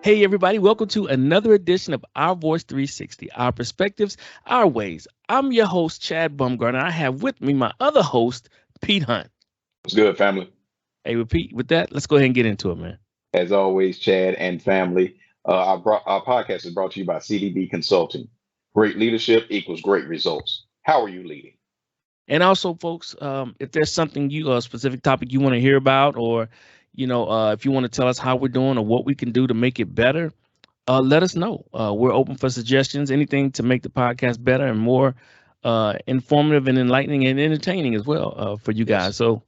Hey, everybody, welcome to another edition of Our Voice 360, Our Perspectives, Our Ways. I'm your host, Chad Bumgarner. I have with me my other host, Pete Hunt. What's good, family? Hey, Pete, with that, let's go ahead and get into it, man. As always, Chad and family. Our podcast is brought to you by CDB Consulting. Great leadership equals great results. How are you leading? And also, folks, if there's something a specific topic you want to hear about, or, if you want to tell us how we're doing or what we can do to make it better, let us know. We're open for suggestions, anything to make the podcast better and more informative and enlightening and entertaining as well for you guys. Yes. So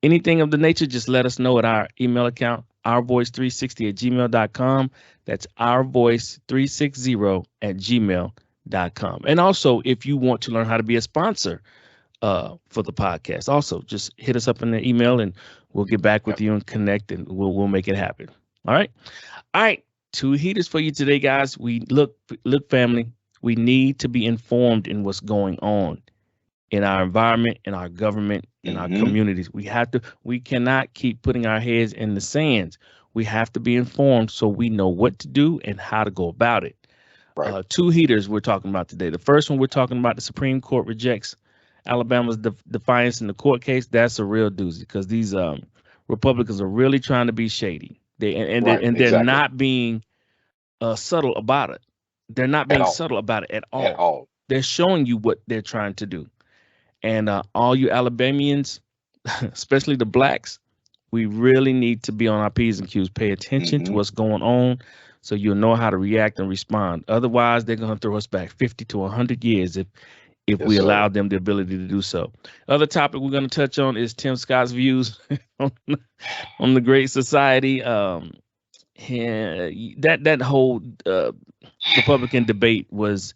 anything of the nature, just let us know at our email account, ourvoice360 at gmail.com. That's ourvoice360 at gmail.com. And also, if you want to learn how to be a sponsor for the podcast, also just hit us up in the email and we'll get back with Yep. you and connect and we'll make it happen. All right. All right. Two heaters for you today, guys. Look, family, we need to be informed in what's going on in our environment, in our government, in our Hmm. communities. We cannot keep putting our heads in the sands. We have to be informed so we know what to do and how to go about it. Right. Two heaters we're talking about today. The first one, we're talking about the Supreme Court rejects Alabama's defiance in the court case. That's a real doozy because these Republicans are really trying to be shady. Right. And they're Exactly. not being subtle about it. They're not At being all. subtle about it at At all. all. They're showing you what they're trying to do. And all you Alabamians, especially the blacks, we really need to be on our P's and Q's, pay attention to Hmm. what's going on so you'll know how to react and respond. Otherwise, they're going to throw us back 50 to 100 years if Yes, we sir. allow them the ability to do so. Other topic we're going to touch on is Tim Scott's views on, on the Great Society. That whole Republican debate was,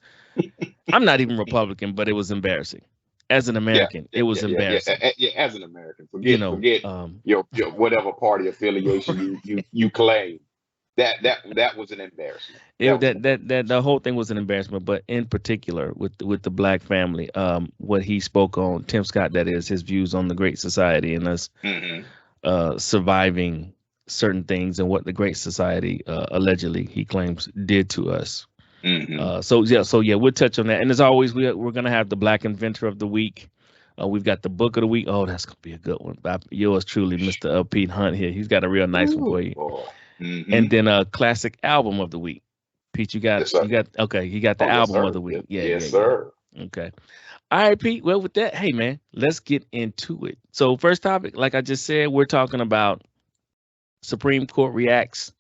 I'm not even Republican, but it was embarrassing. As an Yeah. American, Yeah. it was Yeah. Yeah. Yeah. embarrassing. Yeah. As an American, You forget know, forget your whatever party affiliation you claim. That was an embarrassment. That was an embarrassment. the whole thing was an embarrassment. But in particular, with the black family, what he spoke on, Tim Scott, that is, his views on the Great Society and us Hmm. surviving certain things and what the Great Society allegedly he claims did to us. Hmm. So yeah, we'll touch on that. And as always, we're gonna have the Black Inventor of the Week. We've got the Book of the Week. Oh, that's gonna be a good one. Yours truly, Mr. Pete Hunt here. He's got a real nice one Ooh, for you. boy. Hmm. And then a classic album of the week. Pete, Yes, sir. okay. You got the Oh, yes, album of sir. the week. Yes, Yeah, yeah, yes, yeah. sir. Okay. All right, Pete. Well, with that, hey man, let's get into it. So first topic, like I just said, we're talking about Supreme Court rejects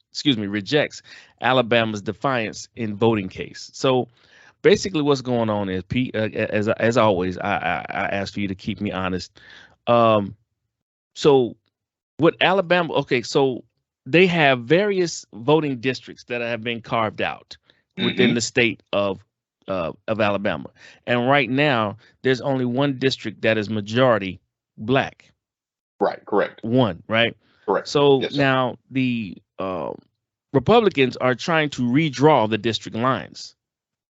Alabama's defiance in voting case. So basically, what's going on is, Pete, as always, I ask for you to keep me honest. Um, so what Alabama? Okay, so they have various voting districts that have been carved out within Hmm. the state of Alabama, and right now there's only one district that is majority black. Right. Correct. One, right? Correct. So Yes, sir. now the Republicans are trying to redraw the district lines,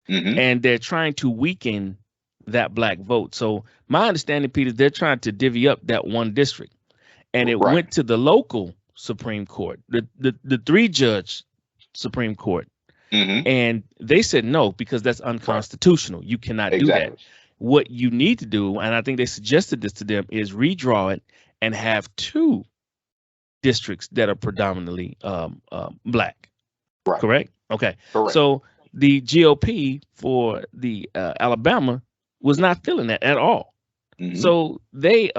Hmm. and they're trying to weaken that black vote. So my understanding, Peter, they're trying to divvy up that one district, and it Right. went to the local Supreme Court, the three judge Supreme Court, Hmm. and they said no because that's Right. unconstitutional. You cannot do that. Exactly. What you need to do, and I think they suggested this to them, is redraw it and have two districts that are predominantly black. Right. Correct? Okay. Correct. So the GOP for the Alabama was not feeling that at all. Hmm. So they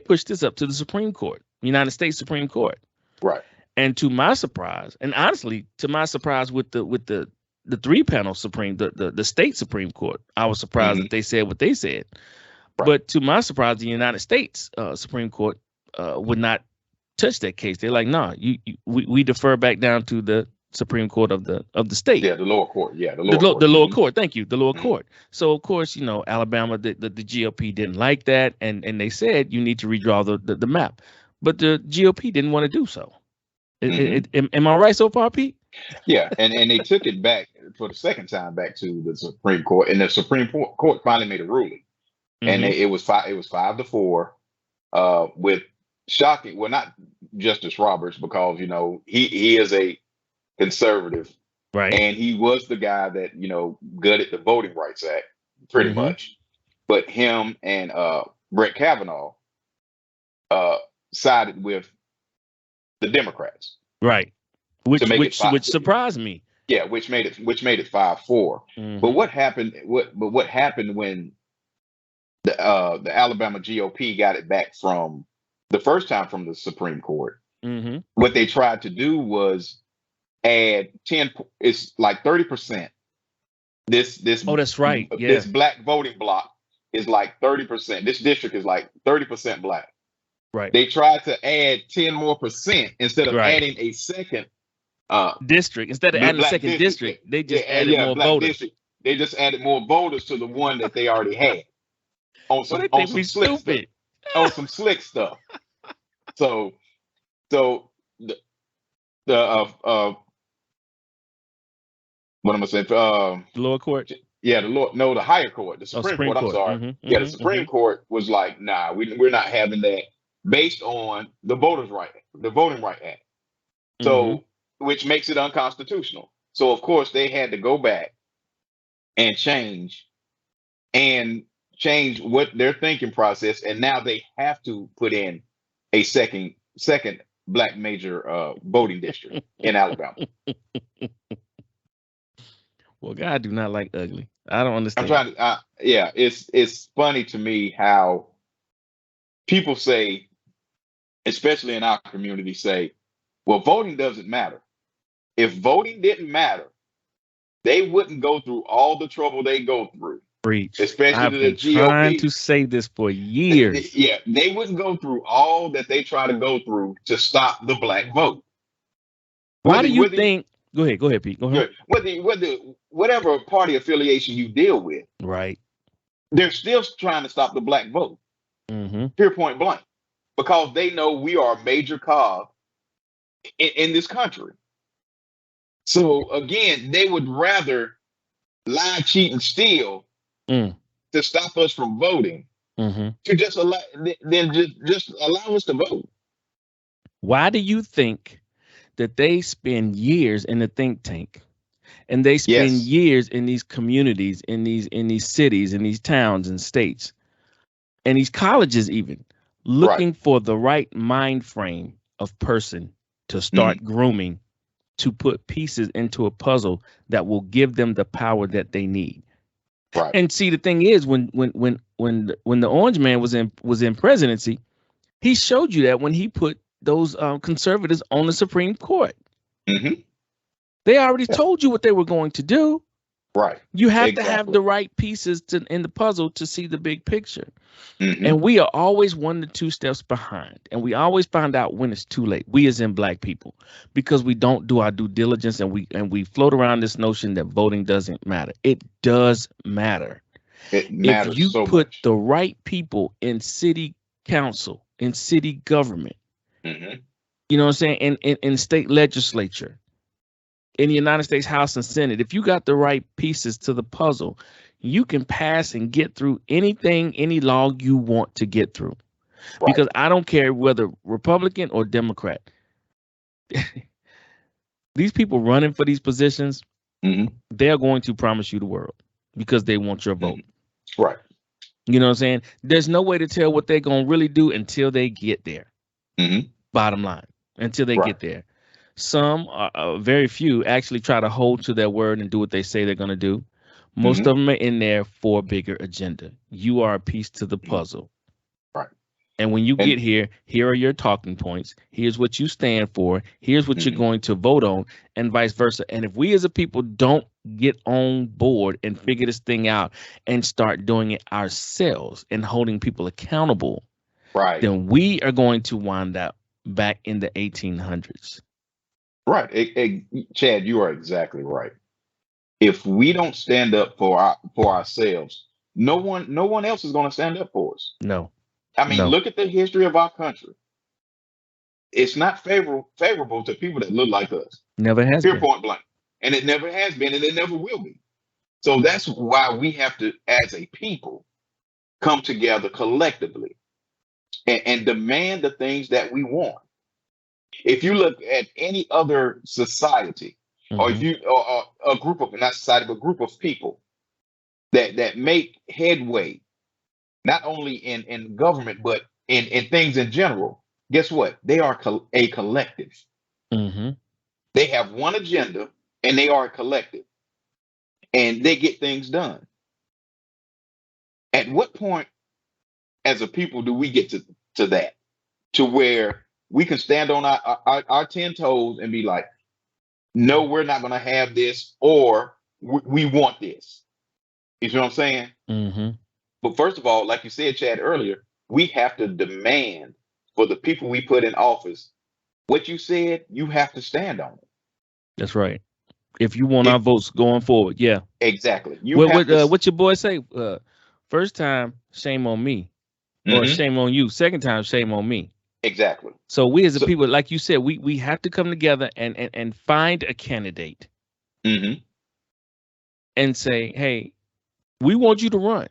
pushed this up to the Supreme Court, United States Supreme Court. Right. And to my surprise, and honestly, to my surprise, with the three panel Supreme, the state Supreme Court, I was surprised Hmm. that they said what they said. Right. But to my surprise, the United States Supreme Court would not touch that case. They're like, nah, we defer back down to the Supreme Court of the state. Yeah. The lower court. Yeah. The The, lower lo- court. the lower Hmm. court, thank you, the lower Hmm. court. So of course, Alabama, the GOP didn't like that, and they said you need to redraw the map, but the GOP didn't want to do so. Hmm. Am I right so far, Pete? Yeah. And they took it back for the second time back to the Supreme Court, and the Supreme Court finally made a ruling, and Mm-hmm. it was 5-4, with shocking. Well, not Justice Roberts, because he is a conservative, Right. and he was the guy that gutted the Voting Rights Act pretty Mm-hmm. much. But him and Brett Kavanaugh uh, sided with the Democrats Right. to Which make it which five. which surprised me. Yeah, which made it 5-4. But Mm-hmm. what happened? What happened when the Alabama GOP got it back from the first time from the Supreme Court? Mm-hmm. What they tried to do was add 10. It's like 30%. This this Oh, that's right. this Yeah. black voting block is like 30%. This district is like 30% black. Right. They tried to add 10 more percent instead of Right. adding a second uh District. Instead of adding a black second district. district, they Yeah, just added yeah, more black voters. district. They just added more voters to the one that they already had on Well, some they on think some we slick stuff. stupid. On some slick stuff. So so the what am I saying? The lower court. Yeah, the higher court, the Oh, Supreme Supreme Court. I'm Court. sorry. Mm-hmm. Yeah, the Mm-hmm. Mm-hmm. Supreme Court was like, nah, we're not having that based on the Voting Right Act. Mm-hmm. So, which makes it unconstitutional. So, of course, they had to go back and and change what their thinking process, and now they have to put in a second black major voting district in Alabama. Well, God do not like ugly. I don't I'm understand. trying to, yeah, it's funny to me how people say, especially in our community, say, well, voting doesn't matter. If voting didn't matter, they wouldn't go through all the trouble they go through, Preach. especially I've the been trying GOP. to say this for years. Yeah, they wouldn't go through all that they try to go through to stop the black vote. Why do Whether you whether think? Go ahead. Go ahead, Pete. Go ahead. whether whatever party affiliation you deal with, Right. they're still trying to stop the black vote. Mm-hmm. Pure point blank, because they know we are a major cog in this country. So again, they would rather lie, cheat, and steal Mm. to stop us from voting, Mm-hmm. to just allow then just allow us to vote. Why do you think that they spend years in the think tank and they spend Yes, years in these communities, in these cities, in these towns and states, and these colleges even right. looking for the right mind frame of person to Mhm. start grooming to put pieces into a puzzle that will give them the power that they need. Right. And see, the thing is, when the Orange Man was in presidency, he showed you that when he put those conservatives on the Supreme Court, Hmm. they already Yeah. told you what they were going to do. Right. You have to have Exactly. the right pieces in the puzzle to see the big picture. Hmm. And we are always 1 to 2 steps behind. And we always find out when it's too late. We as in black people, because we don't do our due diligence, and we float around this notion that voting doesn't matter. It does matter. It If matters you so put much. the right people in city council, in city government, Hmm. you know what I'm saying, in state legislature, in the United States House and Senate, if you got the right pieces to the puzzle, you can pass and get through anything, any law you want to get through. Right. Because I don't care whether Republican or Democrat, these people running for these positions, Hmm. they're going to promise you the world because they want your vote. Right. You know what I'm saying? There's no way to tell what they're going to really do until they get there. Hmm. Bottom line, until they Right. get there. Some, very few, actually try to hold to their word and do what they say they're going to do. Most Hmm. of them are in there for a bigger agenda. You are a piece to the puzzle. Right. And when you And get here, here are your talking points. Here's what you stand for. Here's what you're mhm. going to vote on, and vice versa. And if we as a people don't get on board and figure this thing out and start doing it ourselves and holding people accountable, Right. then we are going to wind up back in the 1800s. Right. Chad, you are exactly right. If we don't stand up for ourselves, no one else is going to stand up for us. No, I mean, no, look at the history of our country. It's not favorable to people that look like us. never has Pure been. point blank. And it never has been, and it never will be. So that's why we have to, as a people, come together collectively and demand the things that we want. If you look at any other society, or if Mm-hmm. you or a group of, not society, but group of people that make headway, not only in government, but in things in general, guess what? They are a collective. Mm-hmm. They have one agenda and they are a collective and they get things done. At what point as a people do we get to that? To where we can stand on our 10 toes and be like, no, we're not going to have this, or we want this. You see what I'm saying? Mm-hmm. But first of all, like you said, Chad, earlier, we have to demand for the people we put in office what you said, you have to stand on it. That's right. If you want our If votes going forward, yeah. exactly, you What have what to. what your boy say? First time, shame on me, or Mhm, shame on you. Second time, shame on me. exactly. So we as a So, people, like you said, we have to come together and find a candidate mhm, and say, hey, we want you to run.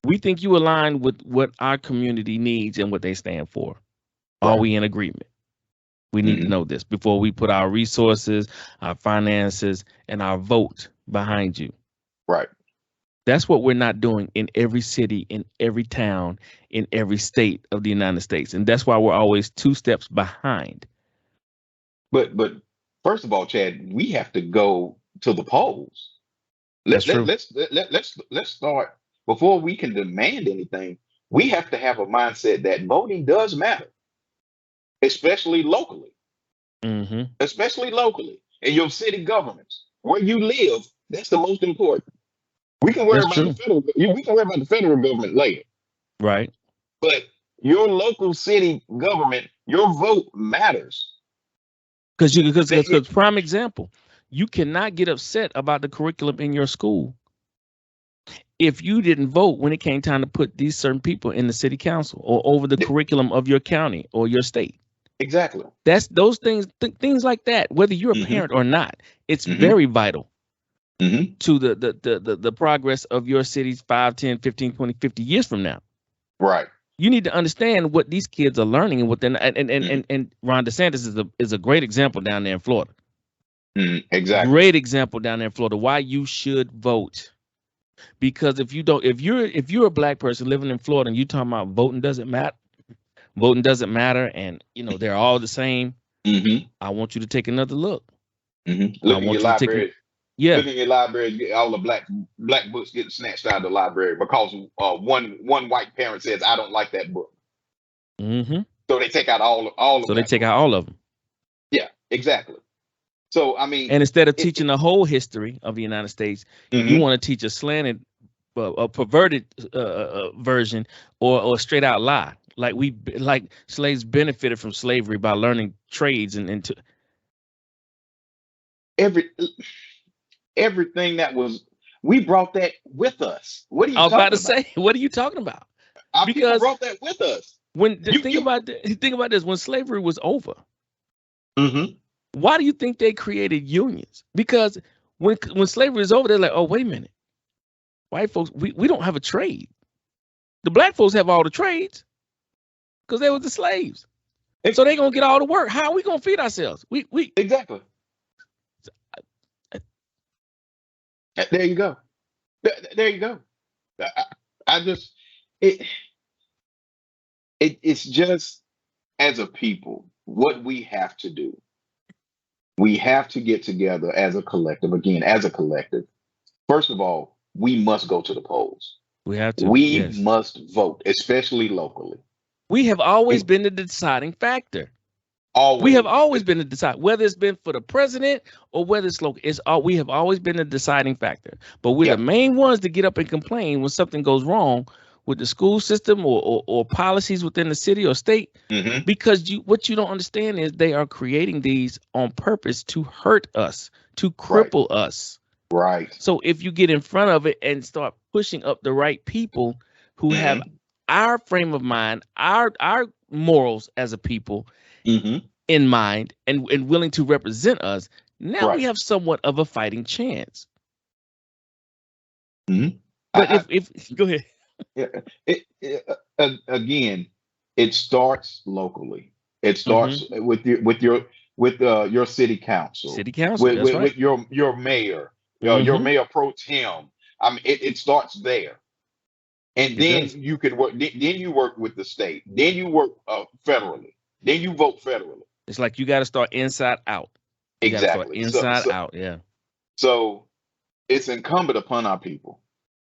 We think you align with what our community needs and what they stand for. Are right. we in agreement? We need to Mhm, know this before we put our resources, our finances, and our vote behind you. right. That's what we're not doing in every city, in every town, in every state of the United States. And that's why we're always 2 steps behind. But first of all, Chad, we have to go to the polls. That's true. Let's start before we can demand anything. We have to have a mindset that voting does matter, especially locally, Mm-hmm. especially locally in your city governments where you live. That's the most important. We can worry That's about the true. federal. We can worry about the federal government later, Right. but your local city government, your vote matters. Because you That because prime example, you cannot get upset about the curriculum in your school if you didn't vote when it came time to put these certain people in the city council or over the curriculum of your county or your state. exactly. That's those things, things like that. Whether you're a Hmm. parent or not, it's Hmm. very vital Hmm. to the progress of your city's 5, 10, 15, 20, 50 years from now. Right. You need to understand what these kids are learning and what they're not, Hmm. and Ron DeSantis is a great example down there in Florida. Hmm. Exactly. Great example down there in Florida. Why you should vote. Because if you don't, if you're a black person living in Florida and you talking about voting doesn't matter, and they're all the same, Hmm. I want you to take another look. Hmm. I Look in your want you to take library. yeah. Look in your library. All the black books getting snatched out of the library because one white parent says, "I don't like that book," Mm-hmm. so they take out all So of they that take book. out all of them. Yeah, exactly. So I mean, And instead of it, teaching the whole history of the United States, you hmm want to teach a slanted, a perverted version, or a straight out lie. Like slaves benefited from slavery by learning trades and every everything that was, we brought that with us. What are I you was about to talking about? say, what are you talking about? Our people Because brought that with us. when You think you. about think about this, when slavery was over, Hmm. why do you think they created unions? Because when slavery is over, they're like, oh wait a minute, white folks, we don't have a trade. The black folks have all the trades because they were the slaves. So they gonna get all the work. How are we gonna feed ourselves? We Exactly. There you go. There you go. I, I just it, it's just, as a people, what we have to do. We have to get together as a collective. Again, as a collective. First of all, we must go to the polls. we have to. We Yes. must vote, especially locally. We have always We been the deciding factor. We have always. always been the decide whether it's been for the president or whether it's local. It's all we have always been the deciding factor. But we're the Yeah. main ones to get up and complain when something goes wrong with the school system or policies within the city or state. Hmm. Because what you don't understand is they are creating these on purpose to hurt us, to Right. cripple us. Right. So if you get in front of it and start pushing up the right people who have Hmm. our frame of mind, our morals as a people Hmm. in mind and willing to represent us, now we Right. have somewhat of a fighting chance. Hmm. But I, if go ahead. Yeah, again, it starts locally. It Hmm. starts with your with your city council, City council, that's right. with your mayor, your Mm-hmm. mayor pro tem. I mean, it starts there, and It then does. you can work. Then you work with the state. Then you work federally. Then you vote federally. It's like you got to start inside out. You got to start Exactly. inside out. Yeah. So it's incumbent upon our people,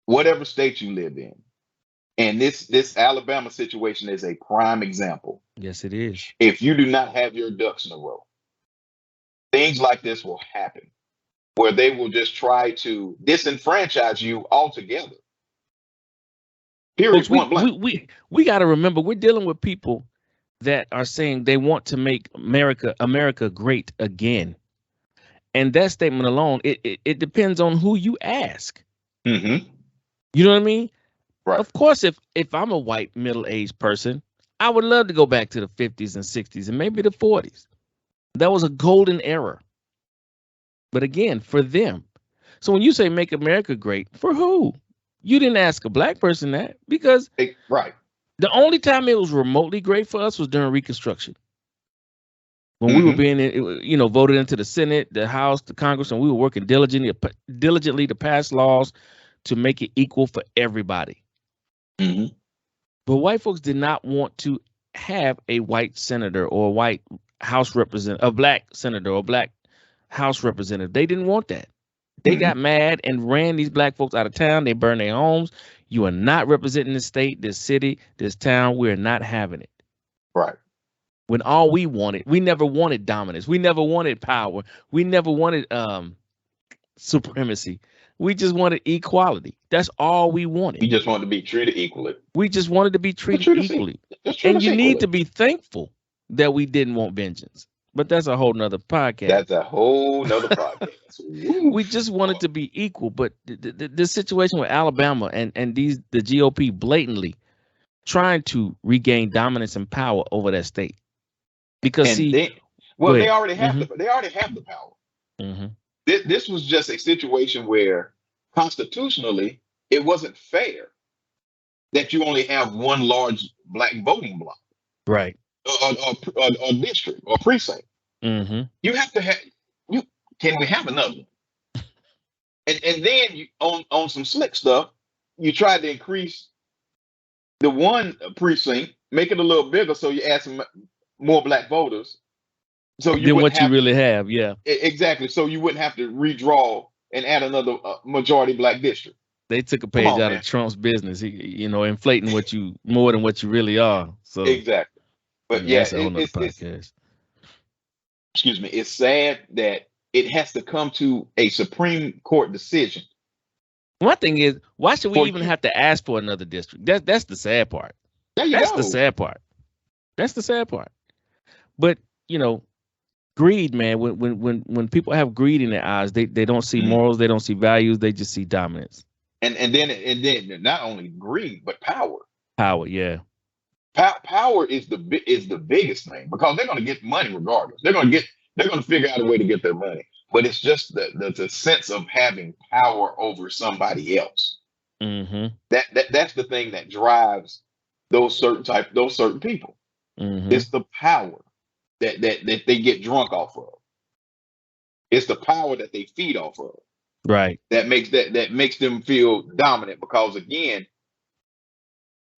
whatever state you live in. And this Alabama situation is a prime example. Yes, it is. If you do not have your ducks in a row, things like this will happen, where they will just try to disenfranchise you altogether. Period. Folks, Point blank. we got to remember we're dealing with people that are saying they want to make America great again. And that statement alone, it depends on who you ask. Mm-hmm. You know what I mean? Right. Of course, if I'm a white middle-aged person, I would love to go back to the 50s and 60s and maybe the 40s. That was a golden era. But again, for them. So when you say make America great, for who? You didn't ask a black person that, because Right. the only time it was remotely great for us was during Reconstruction. When we were Mm-hmm. being, voted into the Senate, the House, the Congress, and we were working diligently to pass laws to make it equal for everybody. Mm-hmm. But white folks did not want to have a white senator or a white House representative, a black senator or a black House representative. They didn't want that. They got mad and ran these black folks out of town. They burned their homes. You are not representing this state, this city, this town. We're not having it. Right. When all we never wanted dominance. We never wanted power. We never wanted supremacy. We just wanted equality. That's all we wanted. You just want to be treated equally. We just wanted to be treated equally. And you need to be thankful that we didn't want vengeance. But that's a whole nother podcast. That's a whole nother podcast. We just wanted to be equal. But the situation with Alabama and the GOP blatantly trying to regain dominance and power over that state. Because they already have the power. Mm-hmm. This was just a situation where constitutionally it wasn't fair that you only have one large black voting block, right, or district or precinct. Mm-hmm. You have to have. Can we have another one? And then you, on some slick stuff, you try to increase the one precinct, make it a little bigger, so you add some more black voters. So you than what you really have, yeah. Exactly. So you wouldn't have to redraw and add another majority black district. They took a page out of Trump's business. Inflating what you more than what you really are. So exactly. But yeah, that's a whole nother podcast. Excuse me. It's sad that it has to come to a Supreme Court decision. One thing is, why should we even have to ask for another district? That's the sad part. That's the sad part. That's the sad part. But greed, man. When people have greed in their eyes, they don't see morals, they don't see values, they just see dominance. And then not only greed, but power. Power, yeah. Power is the biggest thing, because they're going to get money regardless. They're going to figure out a way to get their money. But it's just the sense of having power over somebody else. Mm-hmm. That's the thing that drives those certain people. Mm-hmm. It's the power that they get drunk off of. It's the power that they feed off of. Right. That makes them feel dominant, because again,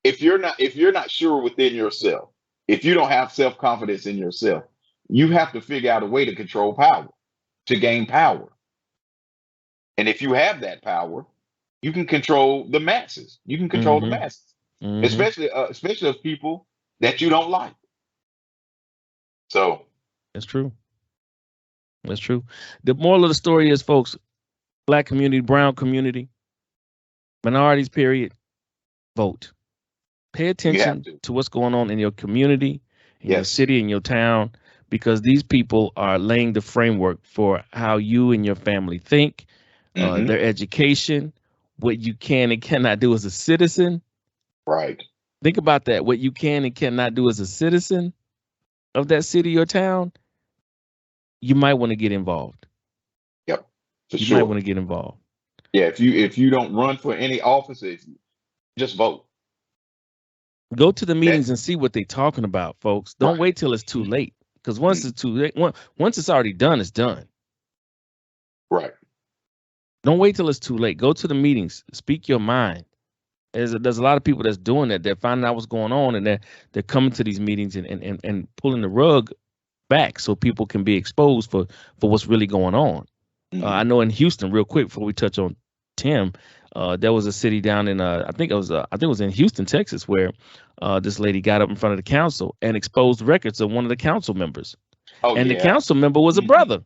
if you're not sure within yourself, if you don't have self-confidence in yourself, you have to figure out a way to control power, to gain power. And if you have that power, you can control the masses. You can control the masses, especially of people that you don't like. So that's true. That's true. The moral of the story is, folks, black community, brown community, minorities, period, vote. Pay attention to what's going on in your community, in your city, in your town, because these people are laying the framework for how you and your family think, their education, what you can and cannot do as a citizen. Right. Think about that. What you can and cannot do as a citizen of that city or town. You might want to get involved. Yep. You might want to get involved. Yeah. If you don't run for any offices, just vote. Go to the meetings and see what they're talking about, folks. Don't wait till it's too late. Because once it's too late, once it's already done, it's done. Right. Don't wait till it's too late. Go to the meetings. Speak your mind. There's a lot of people that's doing that. They're finding out what's going on, and they're coming to these meetings and pulling the rug back so people can be exposed for what's really going on. I know in Houston, real quick before we touch on Tim, there was a city down in I think it was in Houston, Texas, where this lady got up in front of the council and exposed records of one of the council members. Oh, and yeah. The council member was a brother.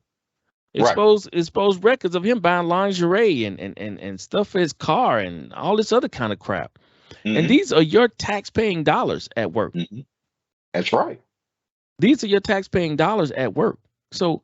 Right. Exposed records of him buying lingerie and stuff for his car and all this other kind of crap. And these are your tax-paying dollars at work. That's right. These are your tax-paying dollars at work. So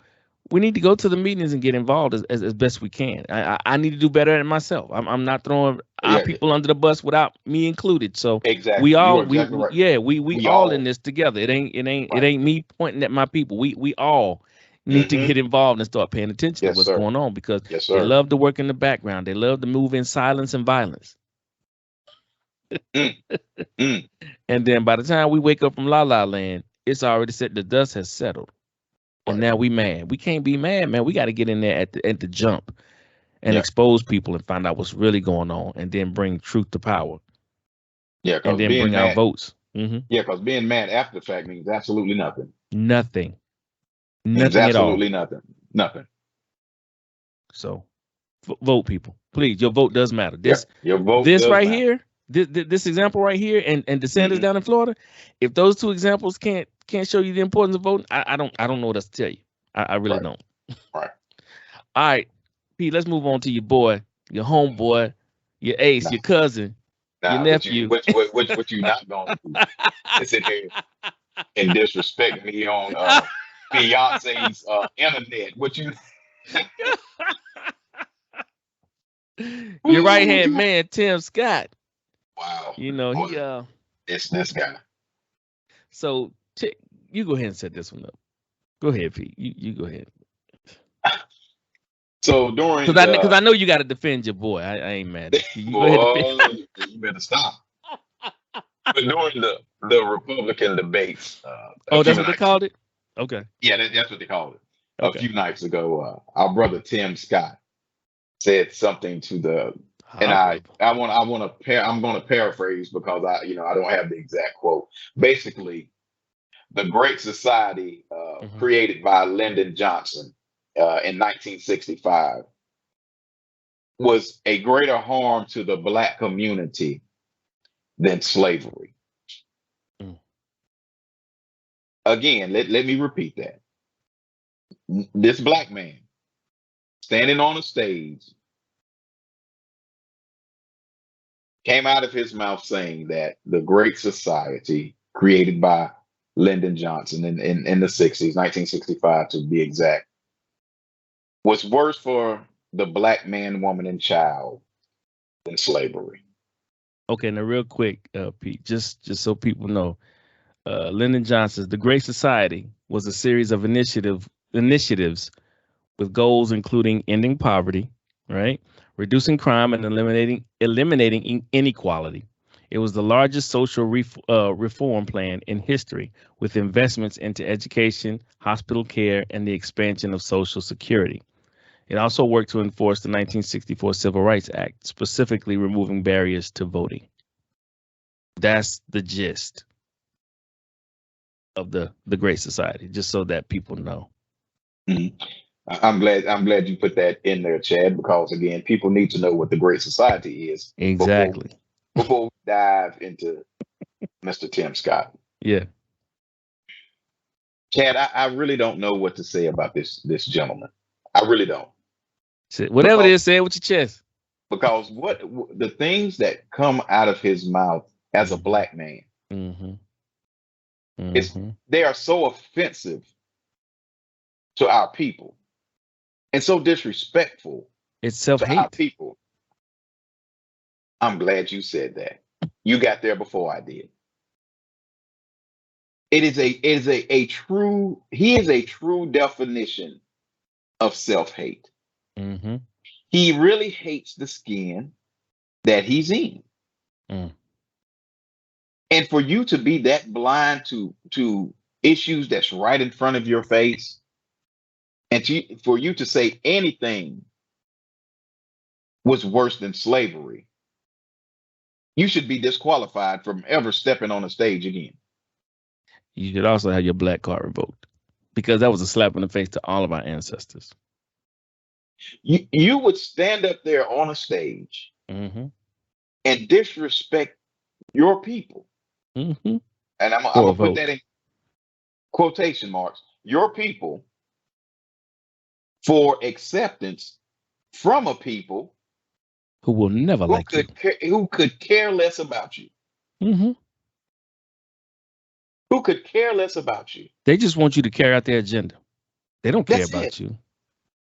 we need to go to the meetings and get involved as best we can. I need to do better at it myself. I'm not throwing our people under the bus without me included. So exactly. We all exactly right. we all in this together. It ain't me pointing at my people. We all need to get involved and start paying attention to what's going on, because they love to work in the background. They love to move in silence and violence. And then by the time we wake up from La La Land, it's already set. The dust has settled. And now we mad. We can't be mad, man. We got to get in there at the jump and expose people and find out what's really going on, and then bring truth to power. Yeah, and then bring our votes. Yeah, because being mad after the fact means absolutely nothing. Nothing Means at all. absolutely nothing. So vote, people. Please, your vote does matter. Your vote this does right matter. here, this example right here, and DeSantis down in Florida, if those two examples can't show you the importance of voting, I don't know what else to tell you. I really don't. Right. All right, Pete, let's move on to your boy, your homeboy, your ace, your cousin, your nephew. What you not gonna do is sit here and disrespect me on Beyonce's internet. What you your right hand man, Tim Scott. Wow. You know, he it's this guy. So you go ahead and set this one up. Go ahead, Pete. You go ahead. So during because I know you got to defend your boy. I ain't mad. You go ahead. You better stop. But during the Republican debates, that's what they called it. Okay. Yeah, that's what they called it. Okay. A few nights ago, our brother Tim Scott said something to the, and I'm going to paraphrase because I don't have the exact quote. Basically, the Great Society created by Lyndon Johnson in 1965 was a greater harm to the Black community than slavery. Again, let me repeat that. This Black man standing on a stage came out of his mouth saying that the Great Society created by Lyndon Johnson in the 60s, 1965 to be exact, was worse for the Black man, woman, and child than slavery. Okay, now real quick, Pete, just so people know, Lyndon Johnson's The Great Society was a series of initiatives with goals including ending poverty, right, reducing crime, and eliminating inequality. It was the largest social reform plan in history, with investments into education, hospital care, and the expansion of Social Security. It also worked to enforce the 1964 Civil Rights Act, specifically removing barriers to voting. That's the gist of the Great Society, just so that people know. Mm-hmm. I'm glad you put that in there, Chad, because again, people need to know what the Great Society is. Exactly. Before we dive into Mr. Tim Scott. Yeah. Chad, I really don't know what to say about this gentleman. I really don't. Whatever it is, say it with your chest. Because what the things that come out of his mouth as a Black man, they are so offensive to our people and so disrespectful. It's self-hate. To our people. I'm glad you said that. You got there before I did. He is a true definition of self-hate. He really hates the skin that he's in. And for you to be that blind to issues that's right in front of your face, and for you to say anything was worse than slavery, you should be disqualified from ever stepping on a stage again. You should also have your black card revoked because that was a slap in the face to all of our ancestors. You would stand up there on a stage Mm-hmm. and disrespect your people. Mm-hmm. And I'm For a gonna put that vote. in quotation marks, your people, for acceptance from a people Who will never like you. who could care less about you. Mm-hmm. Who could care less about you. They just want you to carry out their agenda. They don't care That's it. about you.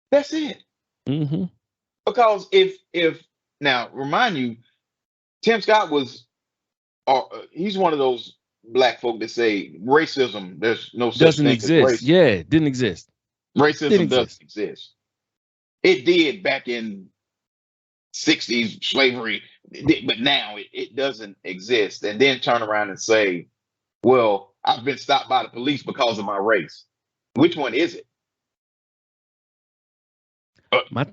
That's it. Mm-hmm. Because if now remind you, Tim Scott was he's one of those black folk that say racism, there's no such Doesn't thing as exist. race. Yeah, it didn't exist. Didn't Racism doesn't exist. exist. It did back in 60s slavery, but now it doesn't exist. And then turn around and say, well, I've been stopped by the police because of my race. Which one is it? My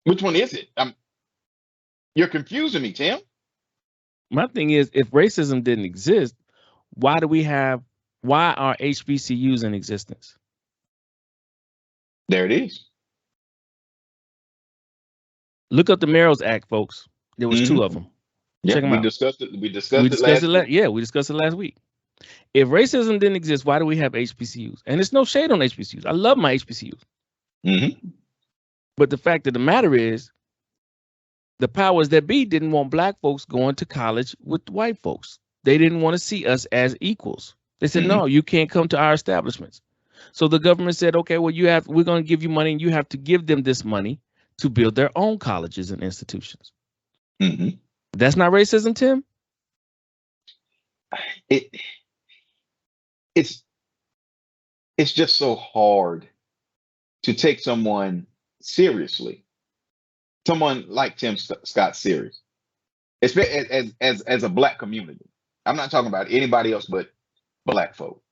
Which one is it? You're confusing me, Tim. my thing is, if racism didn't exist, why are HBCUs in existence? There it is. Look up the Merrill's Act, folks. There was two of them. Yeah, Check them we out. discussed it. We discussed it last week. Yeah, we discussed it last week. If racism didn't exist, why do we have HBCUs? And it's no shade on HBCUs. I love my HBCUs. Mm-hmm. But the fact of the matter is, the powers that be didn't want black folks going to college with white folks. They didn't want to see us as equals. They said, no, you can't come to our establishments. So the government said, okay, well, we're going to give you money, and you have to give them this money to build their own colleges and institutions. Mm-hmm. That's not racism, Tim? It's just so hard to take someone seriously. Someone like Tim Scott serious. Especially as a black community. I'm not talking about anybody else but black folk.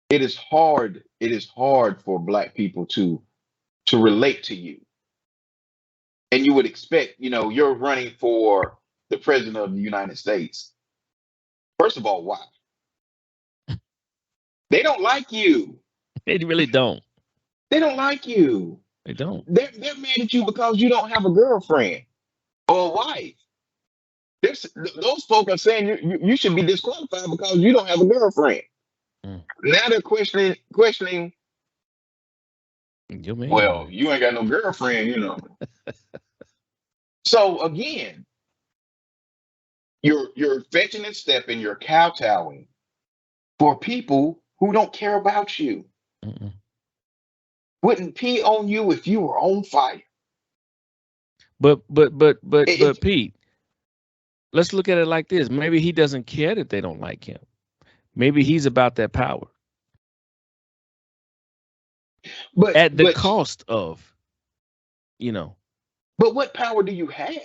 It is hard for black people to relate to you. And you would expect, you're running for the president of the United States. First of all, why? They don't like you. They really don't. They don't like you. They don't. They're mad at you because you don't have a girlfriend or a wife. Those folk are saying you should be disqualified because you don't have a girlfriend. Now they're questioning. Well, you ain't got no girlfriend, So again, you're fetching and stepping, you're kowtowing for people who don't care about you. Mm-mm. Wouldn't pee on you if you were on fire. But Pete, let's look at it like this. Maybe he doesn't care that they don't like him. Maybe he's about that power. But at the cost of, But what power do you have?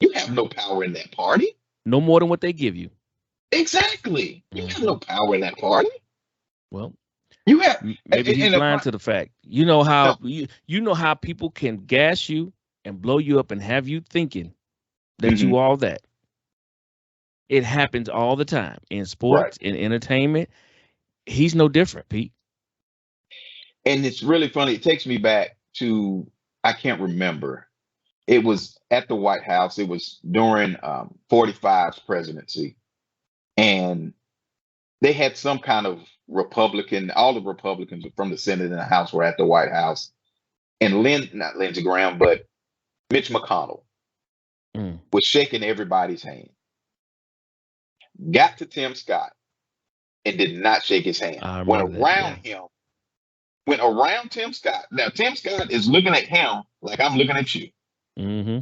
You have no power in that party. No more than what they give you. Exactly. You have no power in that party. Well, you have maybe he's blind to the fact. You know how how people can gas you and blow you up and have you thinking that you all that. It happens all the time in sports, in entertainment. He's no different, Pete. And it's really funny. It takes me back to, I can't remember. It was at the White House. It was during 45's presidency. And they had some kind of Republican, all the Republicans from the Senate and the House were at the White House. And not Lindsey Graham, but Mitch McConnell was shaking everybody's hand. Got to Tim Scott and did not shake his hand. Went around Tim Scott. Now, Tim Scott is looking at him like I'm looking at you. Mm-hmm.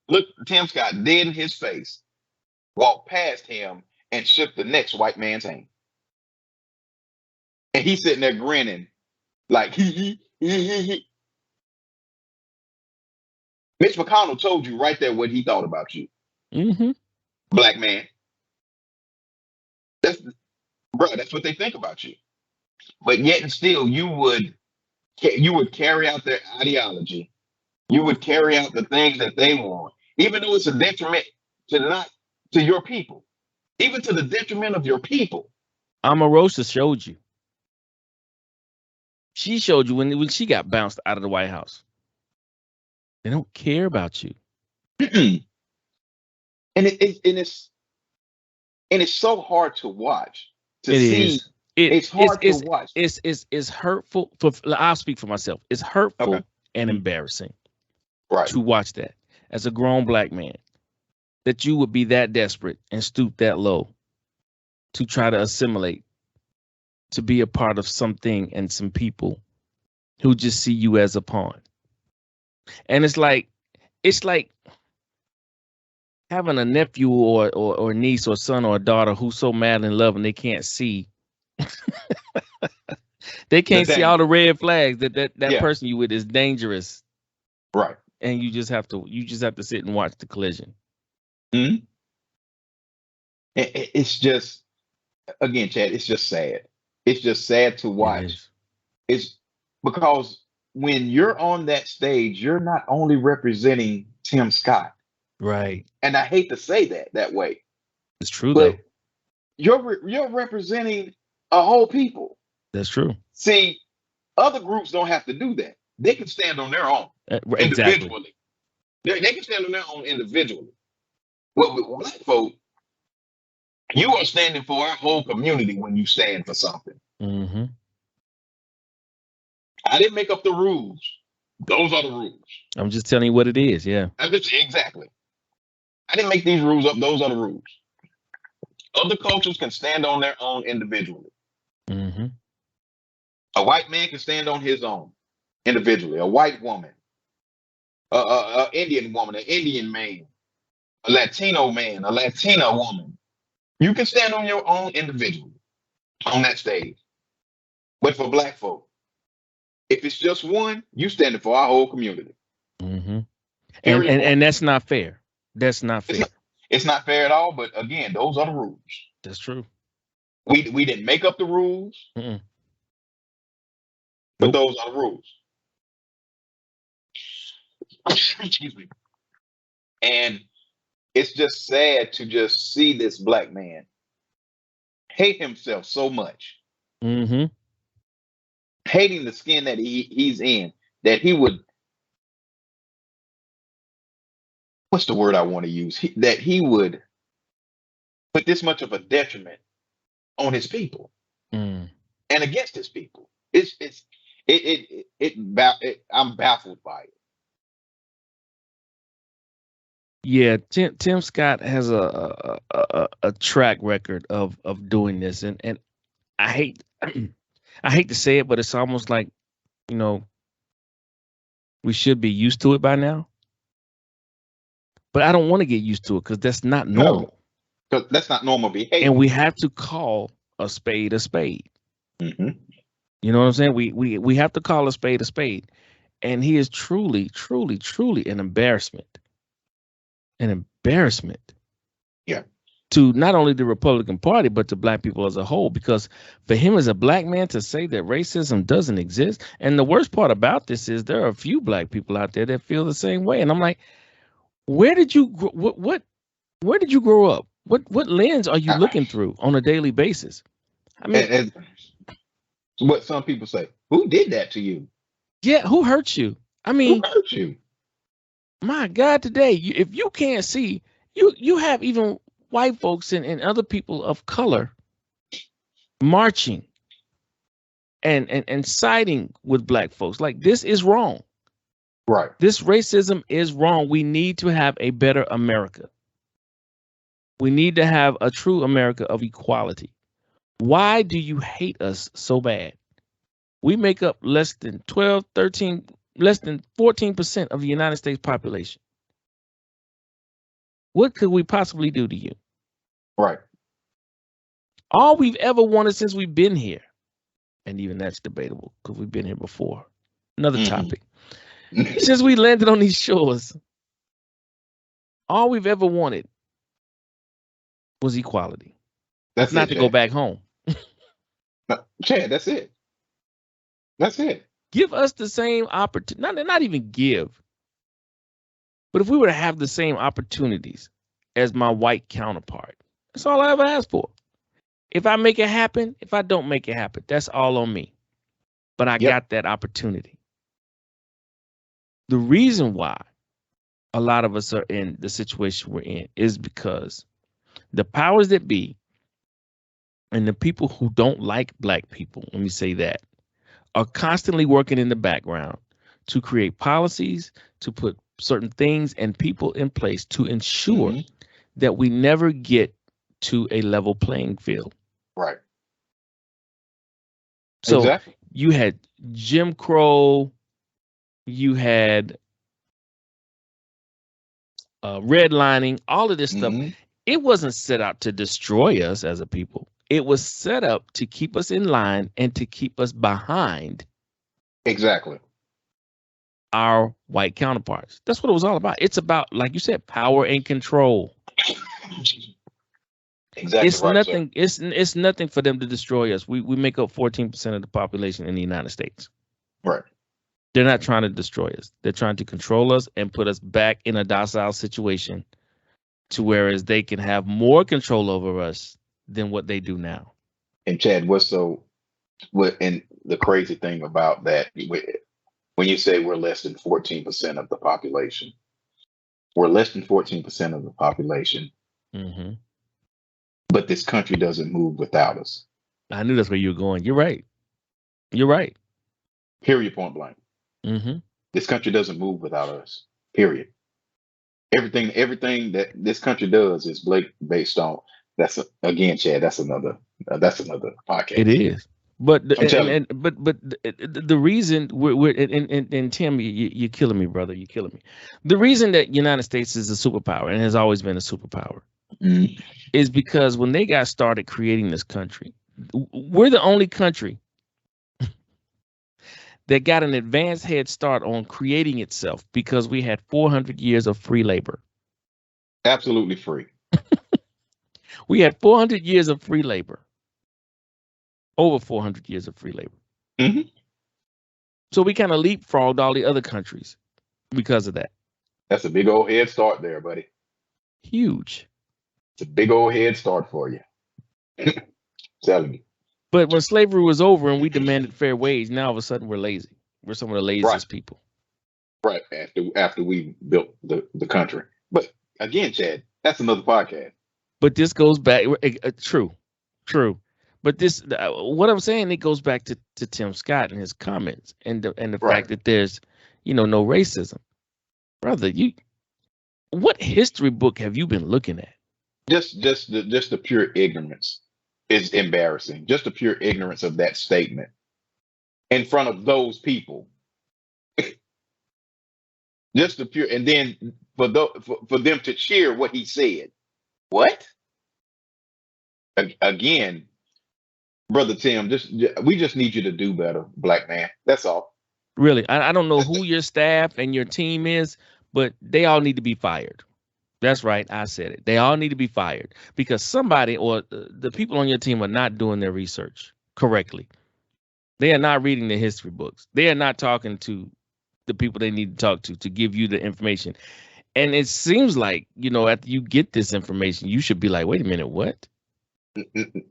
Look Tim Scott dead in his face, walked past him and shook the next white man's hand. And he's sitting there grinning like, he. Mitch McConnell told you right there what he thought about you. Mm-hmm. Black man. That's what they think about you. but yet and still you would carry out their ideology. You would carry out the things that they want, even though it's a detriment to your people, even to the detriment of your people. Omarosa showed you. She showed you when she got bounced out of the White House. They don't care about you. and it's so hard to watch to It see. is. It It's is. hard to watch. It's hurtful. I'll speak for myself. It's hurtful Okay. and Mhm. embarrassing Right. to watch that as a grown black man, that you would be that desperate and stoop that low to try to assimilate, to be a part of something and some people who just see you as a pawn. And it's like having a nephew or niece or son or a daughter who's so mad in love and they can't see they The can't see all danger. the red flags that Yeah. person you with is dangerous, Right. and you just have to sit and watch the collision. Mhm. It's just, again, Chad. It's just sad. It's just sad to It watch. is. It's because when you're on that stage, you're not only representing Tim Scott, Right. and I hate to say that way, It's true but though. you're representing a whole people. That's true. See, other groups don't have to do that. They can stand on their own Exactly. individually. They can stand on their own individually. But with black folk, you are standing for our whole community when you stand for something. Hmm. I didn't make up the rules. Those are the rules. I'm just telling you what it is. Yeah. Exactly. I didn't make these rules up. Those are the rules. Other cultures can stand on their own individually. Hmm. A white man can stand on his own individually. A white woman, a Indian woman, an Indian man, a Latino man, a Latina woman. You can stand on your own individually on that stage. But for black folk, if it's just one, you standing for our whole community. Hmm. And, Period. and Point. and that's not fair. That's not It's fair. not. It's not fair at all. But again, those are the rules. That's true. We didn't make up the rules, Mm-mm. but Nope. those are the rules. Excuse me. And it's just sad to just see this black man hate himself so much, Hmm. hating the skin that he's in, that he would, what's the word I want to use? That he would put this much of a detriment on his people Mm. and against his people. I'm baffled by it. Yeah, Tim Scott has a track record of doing this, and I hate I hate to say it, but it's almost like, you know, we should be used to it by now. But I don't want to get used to it because that's not No, normal. because that's not normal And behavior. we have to call a spade a spade. Hmm. You know what I'm saying? We have to call a spade a spade. And he is truly, truly, truly an embarrassment. An embarrassment Yeah. to not only the Republican Party, but to black people as a whole. Because for him as a black man to say that racism doesn't exist, and the worst part about this is there are a few black people out there that feel the same way. And I'm like, where did you where did you grow up? What lens are you I- looking through on a daily basis? I mean, and what some people say, who did that to you? yeah, who hurt you? I Who mean, hurt you? my God, today, if you can't see, you have even white folks and other people of color marching and siding with black folks. Like, this is wrong. Right. This racism is wrong. We need to have a better America. We need to have a true America of equality. Why do you hate us so bad? We make up less than 12, 13, less than 14% of the United States population. What could we possibly do to you? Right. All we've ever wanted since we've been here, and even that's debatable because we've been here before. Another Hmm. topic. Since we landed on these shores, all we've ever wanted was equality. That's Not it, to go Chad. back home. No, Chad, that's it. That's it. Give us the same opportunity, not even give, but if we were to have the same opportunities as my white counterpart, that's all I ever asked for. If I make it happen, if I don't make it happen, that's all on me. But I Yep. got that opportunity. The reason why a lot of us are in the situation we're in is because the powers that be and the people who don't like black people, let me say that, are constantly working in the background to create policies, to put certain things and people in place to ensure Hmm. that we never get to a level playing field. Right. So Exactly. you had Jim Crow, you had redlining, all of this stuff. Hmm. It wasn't set out to destroy us as a people. It was set up to keep us in line and to keep us behind Exactly. our white counterparts. That's what it was all about. It's about, like you said, power and control. Exactly It's right, sir. nothing. It's nothing for them to destroy us. We make up 14% of the population in the United States. Right. They're not trying to destroy us. They're trying to control us and put us back in a docile situation to whereas they can have more control over us than what they do now. And Chad, what and the crazy thing about that, when you say we're less than 14% of the population, we're less than 14% of the population, Hmm. but this country doesn't move without us. I knew that's where you were going. You're right. You're right. Period, point blank. Hmm. This country doesn't move without us. Period. Everything that this country does is based on. Again, Chad. That's another It podcast. is. But I'm telling you. the reason we're and Tim, you're killing me, brother. You're killing me. The reason that United States is a superpower and has always been a superpower Mhm. is because when they got started creating this country, we're the only country that got an advanced head start on creating itself because we had 400 years of free labor. Absolutely free. We had 400 years of free labor, over 400 years of free labor. Hmm. So we kind of leapfrogged all the other countries because of that. That's a big old head start there, buddy. Huge. It's a big old head start for you. Telling you. But when slavery was over and we demanded fair wage, now all of a sudden we're lazy. We're some of the Right. laziest people. Right. After we built the country. But again, Chad, that's another podcast. But this goes back, true, true. But this, what I'm saying, it goes back to Tim Scott and his comments and the Right. fact that there's, no racism, brother. What history book have you been looking at? Just the pure ignorance is embarrassing. Just the pure ignorance of that statement in front of those people. Just the pure, and then for them to cheer what he said. What? Again, brother Tim, we just need you to do better, black man. That's all. Really, I don't know who your staff and your team is, but they all need to be fired. That's right. I said it. They all need to be fired because somebody or the people on your team are not doing their research correctly. They are not reading the history books. They are not talking to the people they need to talk to give you the information. And it seems like, after you get this information, you should be like, wait a minute, what?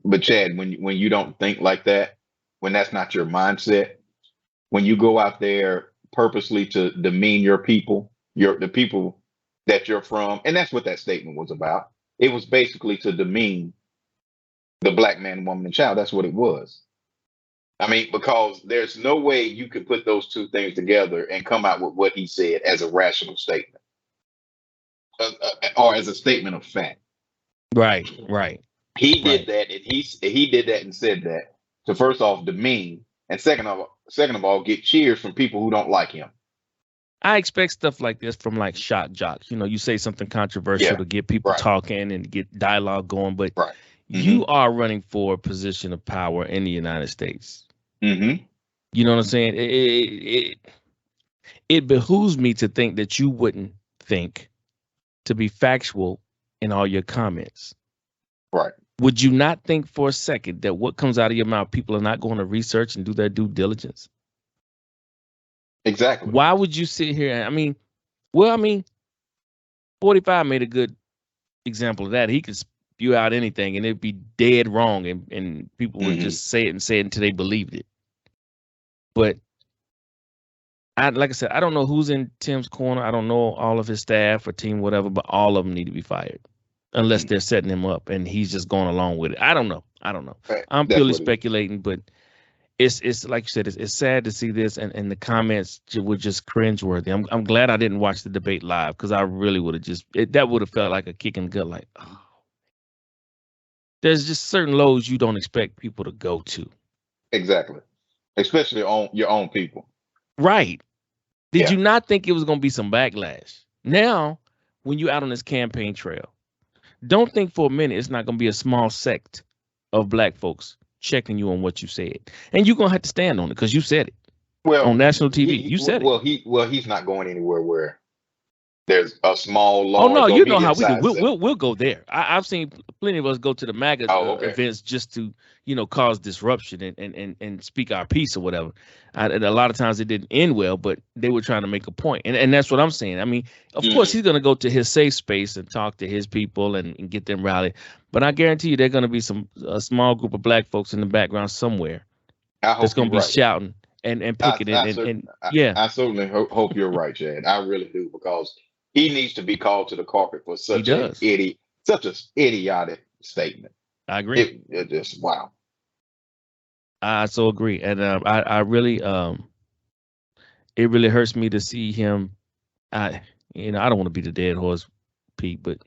But Chad, when you don't think like that, when that's not your mindset, when you go out there purposely to demean your people, the people that you're from, and that's what that statement was about. It was basically to demean the black man, woman, and child. That's what it was. I mean, because there's no way you could put those two things together and come out with what he said as a rational statement, or as a statement of fact. Right, right, He did right. that, and he did that and said that to first off demean, and second of all, get cheers from people who don't like him. I expect stuff like this from like shock jocks. You say something controversial Yeah, to get people right, talking and get dialogue going, but right. you Mm-hmm. are running for a position of power in the United States. Mm-hmm. You know what I'm saying? It behooves me to think that you wouldn't think to be factual in all your comments. Right. Would you not think for a second that what comes out of your mouth, people are not going to research and do their due diligence? Exactly. Why would you sit here? I mean, well, I mean, 45 made a good example of that. He could spew out anything and it'd be dead wrong, and people would Hmm. just say it and say it until they believed it. But like I said, I don't know who's in Tim's corner. I don't know all of his staff or team, whatever, but all of them need to be fired unless they're setting him up and he's just going along with it. I don't know. I don't know. Right. I'm That's purely what it is. speculating, but it's like you said, it's sad to see this, and the comments were just cringeworthy. I'm glad I didn't watch the debate live because I really would have that would have felt like a kick in the gut. Like, oh, there's just certain lows you don't expect people to go to. Exactly. Especially on your own people. Right. Did Yeah. you not think it was going to be some backlash? Now, when you're out on this campaign trail, don't think for a minute it's not going to be a small sect of black folks checking you on what you said. And you're going to have to stand on it because you said it Well, on national TV. You said it. he's not going anywhere where there's a small, Oh no, large, or you know how we do. medium-sized We'll sect. we'll, we'll go there. I've seen plenty of us go to the MAGA Oh, okay. events just to cause disruption and speak our piece or whatever. And a lot of times it didn't end well, but they were trying to make a point, and that's what I'm saying. I mean, of course Hmm. he's going to go to his safe space and talk to his people and get them rallied, but I guarantee you there's going to be a small group of black folks in the background somewhere I that's hope going you're to be right. shouting and I picking it I, and cer- and yeah, I certainly hope you're right, Chad. I really do, because he needs to be called to the carpet for he does. such an idiotic statement. I agree. It just wow. I so agree, and I really it really hurts me to see him. I I don't want to be the dead horse, Pete, but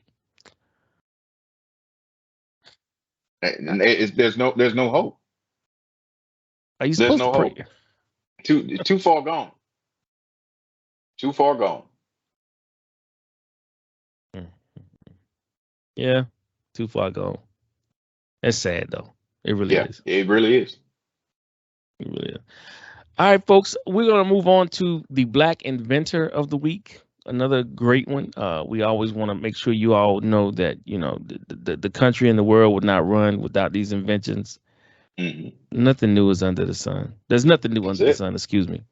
And there's no hope. are you There's supposed to no pray? hope. Too far gone. Too far gone. Mm. Yeah, too far gone. That's sad though. It really Yeah, is. it really is. It really is. All right, folks, we're gonna move on to the Black Inventor of the Week. Another great one. We always want to make sure you all know that the country and the world would not run without these inventions. Hmm. Nothing new is under the sun. There's nothing new That's under the it. sun. Excuse me.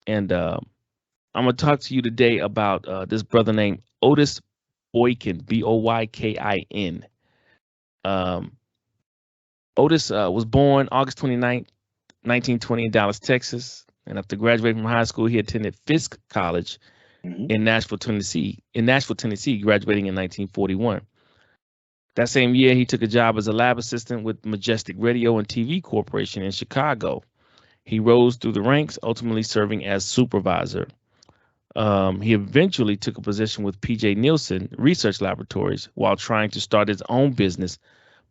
And I'm gonna talk to you today about this brother named Otis Boykin, Boykin. Um, Otis was born August 29th, 1920 in Dallas, Texas. And after graduating from high school, he attended Fisk College Hmm. in Nashville, Tennessee. Graduating in 1941. That same year, he took a job as a lab assistant with Majestic Radio and TV Corporation in Chicago. He rose through the ranks, ultimately serving as supervisor. He eventually took a position with PJ Nielsen Research Laboratories while trying to start his own business,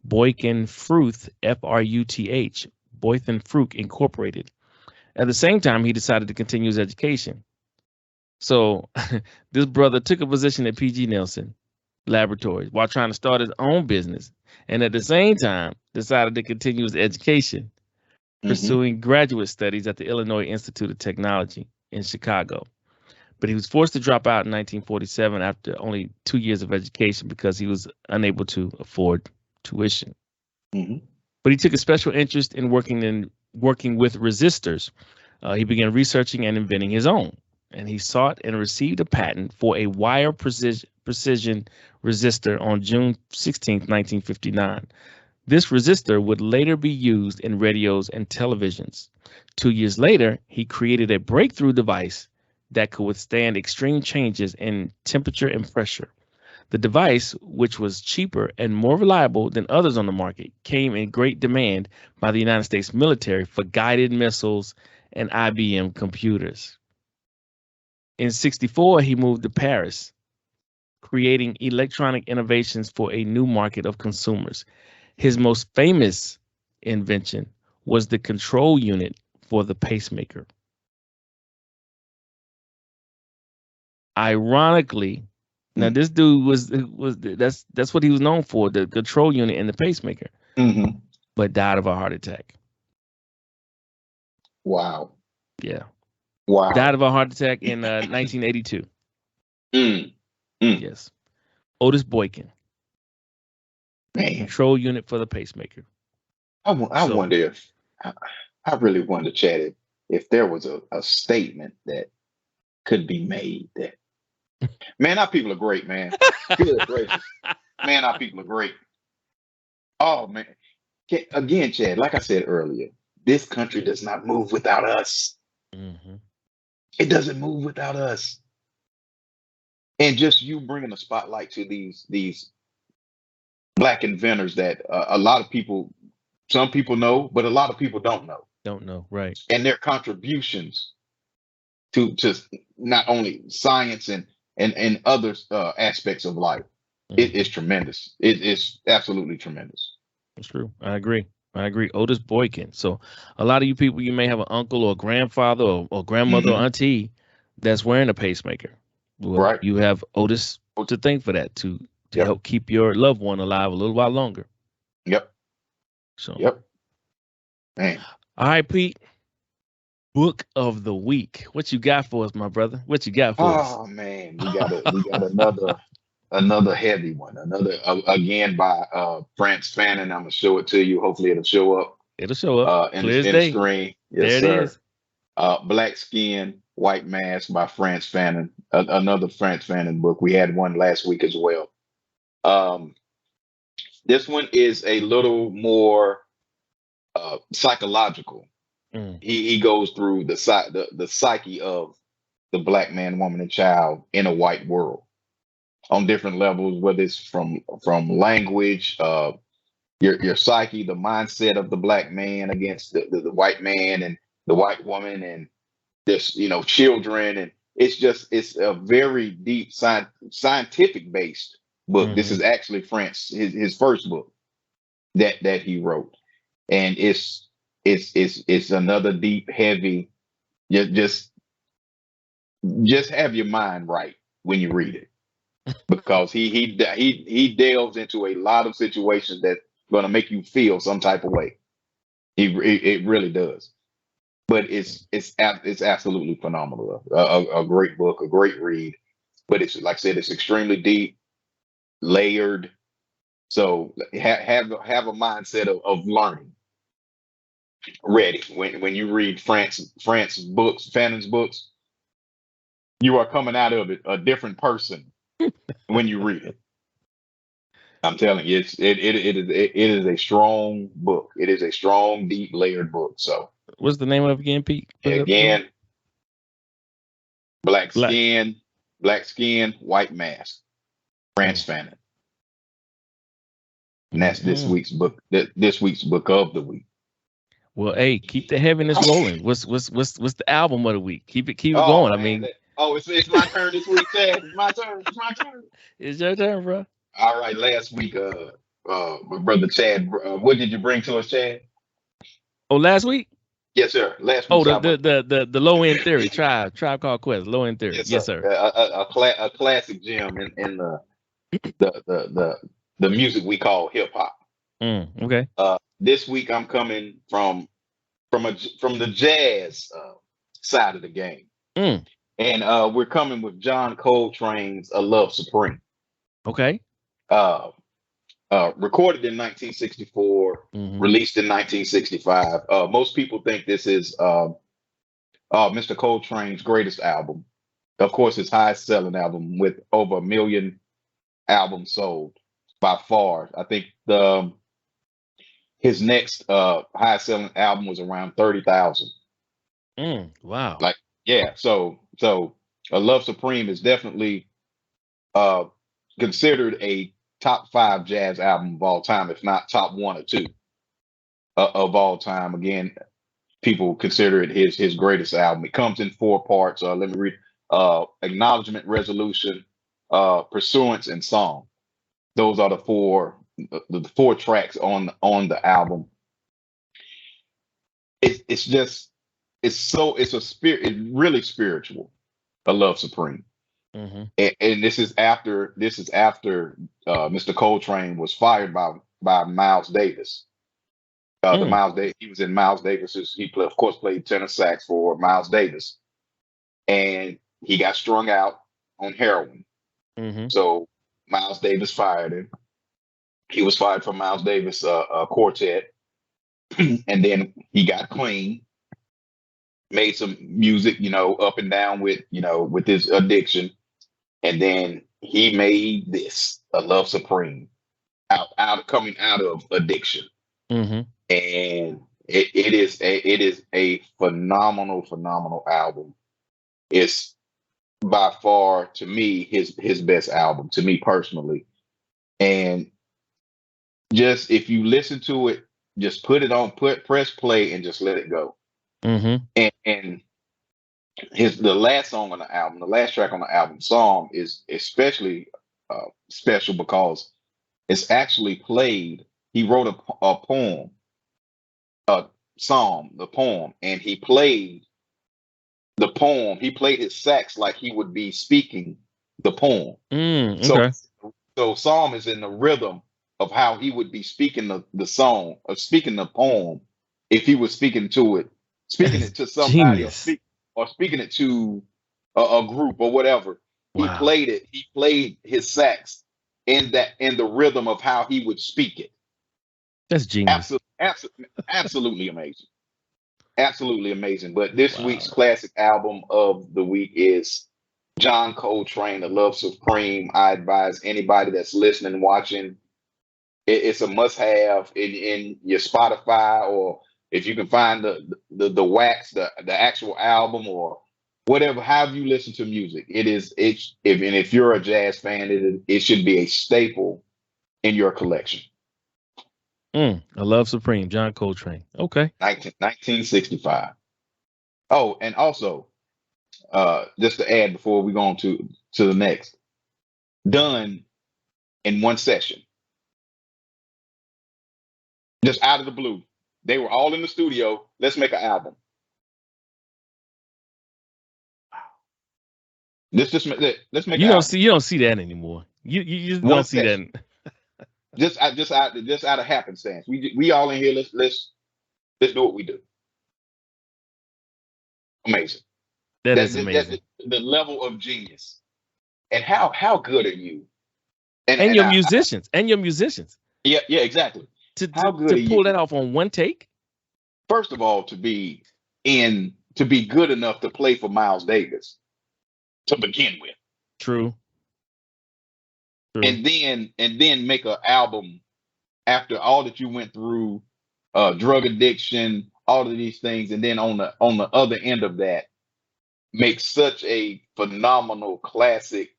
Boykin Fruth, Fruth, Boykin Fruth Incorporated. At the same time, he decided to continue his education. So this brother took a position at PG Nielsen Laboratories while trying to start his own business, and at the same time decided to continue his education, Hmm. pursuing graduate studies at the Illinois Institute of Technology in Chicago. But he was forced to drop out in 1947 after only 2 years of education because he was unable to afford tuition. Hmm. But he took a special interest in working with resistors. He began researching and inventing his own, and he sought and received a patent for a wire precision resistor on June 16, 1959. This resistor would later be used in radios and televisions. 2 years later, he created a breakthrough device that could withstand extreme changes in temperature and pressure. The device, which was cheaper and more reliable than others on the market, came in great demand by the United States military for guided missiles and IBM computers. In 64, he moved to Paris, creating electronic innovations for a new market of consumers. His most famous invention was the control unit for the pacemaker. Ironically, now this dude was that's what he was known for, the control unit and the pacemaker, Hmm. but died of a heart attack. Wow. Yeah, died Wow. of a heart attack in 1982. Mm. Mm. Yes, Otis Boykin. Man, control unit for the pacemaker. I So wonder if I, I really wonder, Chad, if there was a statement that could be made that, man, our people are great, man. Good gracious. Man, our people are great. Oh man. Again, Chad, like I said earlier, this country does not move without us. mhm. It doesn't move without us. And just you bringing a spotlight to these black inventors that a lot of people, some people know, but a lot of people don't know, Don't know, right? and their contributions to not only science and other aspects of life, it is Mhm. tremendous. It is absolutely tremendous. That's true. I agree. I agree. Otis Boykin. So a lot of you people, you may have an uncle or grandfather or grandmother or Hmm. auntie that's wearing a pacemaker. Well, Right. you have Otis to thank for that to Yep. help keep your loved one alive a little while longer. Yep. So, Yep. Man. all right, Pete. Book of the week. What you got for us, my brother? What you got for us? Oh man, we got another heavy one. Another again by France Fannin. I'm gonna show it to you. Hopefully it'll show up It'll show up in clear as the day. screen. Yes, There it sir. is. Black Skin, White Mask by France Fannin. Another France Fannin book. We had one last week as well. Um, this one is a little more psychological. Mm, He goes through the psyche of the black man, woman, and child in a white world on different levels, whether it's from language, your psyche, the mindset of the black man against the white man and the white woman, and this children, and it's a very deep scientific based book. This hmm is actually France his first book that he wrote, and it's another deep, heavy. Just just have your mind right when you read it, because he delves into a lot of situations that's going to make you feel some type of way. It really does. But it's absolutely phenomenal. A great book, a great read. But it's like I said, it's extremely deep, layered. So have a mindset of learning ready when you read France books, Fanon's books. You are coming out of it a different person when you read it. I'm telling you, it is a strong book. It is a strong, deep, layered book. So What's the name of it again, Pete? Put it up for me. again, black Black. skin, black skin, white mask, France Mm, Fanon, and that's this mm-mm. week's book. This week's book of the week. Well, hey, keep the heaviness rolling. What's the album of the week? Keep it Oh going. I man, mean, it's my turn this week, Chad. It's my turn. It's my turn. it's your turn, bro. All right, last week, my brother Chad, what did you bring to us, Chad? Oh, last week. Yes, sir. Last Oh, week's the album. the the the, the low end theory. Tribe called Quest. Low end theory. Yes, Yes, sir. sir. A classic gem in the music we call hip hop. Okay. This week I'm coming from the jazz side of the game, Mm, and we're coming with John Coltrane's "A Love Supreme," okay. uh, recorded in 1964, Mm-hmm. released in 1965. Most people think this is Mr. Coltrane's greatest album. Of course, his highest selling album with over a million albums sold by far. I think his next highest selling album was around 30,000. Wow. Like, yeah, so A Love Supreme is definitely uh considered a top five jazz album of all time, if not top one or two of all time. Again, people consider it his greatest album. It comes in four parts. Let me read: acknowledgement, resolution, pursuance, and song. Those are the four tracks on the album. It's just it's a spirit. It's really spiritual. A Love Supreme. Mm-hmm. And this is after Mr. Coltrane was fired by Miles Davis. The Mm, Miles Davis, he was in Miles Davis's. Of course, played tenor sax for Miles Davis, and he got strung out on heroin. mm-hmm. So Miles Davis fired him, He was fired from Miles Davis quartet, and then he got clean, made some music, up and down with his addiction, and then he made this a Love Supreme coming out of addiction, Mm-hmm. and it is a phenomenal album. It's by far, to me, his best album, to me personally. And just if you listen to it, just press play and just let it go. Mm-hmm. And the last song on the album, the last track on the album, Psalm, is especially special because it's actually played. He wrote a poem, a psalm, the poem, and he played the poem. He played his sax like he would be speaking the poem. So, Okay. so Psalm is in the rhythm of how he would be speaking the song or speaking the poem if he was speaking it to somebody, Genius. or speaking it to a group or whatever. He Wow. played it. He played his sax in the rhythm of how he would speak it. That's genius. Absolutely amazing. Absolutely amazing. But this week's Wow. classic album of the week is John Coltrane, The Love Supreme. I advise anybody that's listening, watching, it's a must-have in your Spotify, or if you can find the wax, the actual album, or whatever. However you listen to music, if you're a jazz fan, it should be a staple in your collection. A Love Supreme, John Coltrane. Okay. 1965. Oh, and also, just to add before we go on to the next, done in one session, just out of the blue. They were all in the studio. Let's make an album. Let's make an album. You don't see that anymore. You just One don't see session, that. just out of happenstance. We all in here. Let's do what we do. Amazing. That is That's amazing. the level of genius. And how good are you? And And your I, musicians. And your musicians. yeah, exactly. To How to, good to are pull that you? off on one take. First of all, to be good enough to play for Miles Davis to begin with, True. True. and then make an album after all that you went through, drug addiction, all of these things, and then on the other end of that, make such a phenomenal classic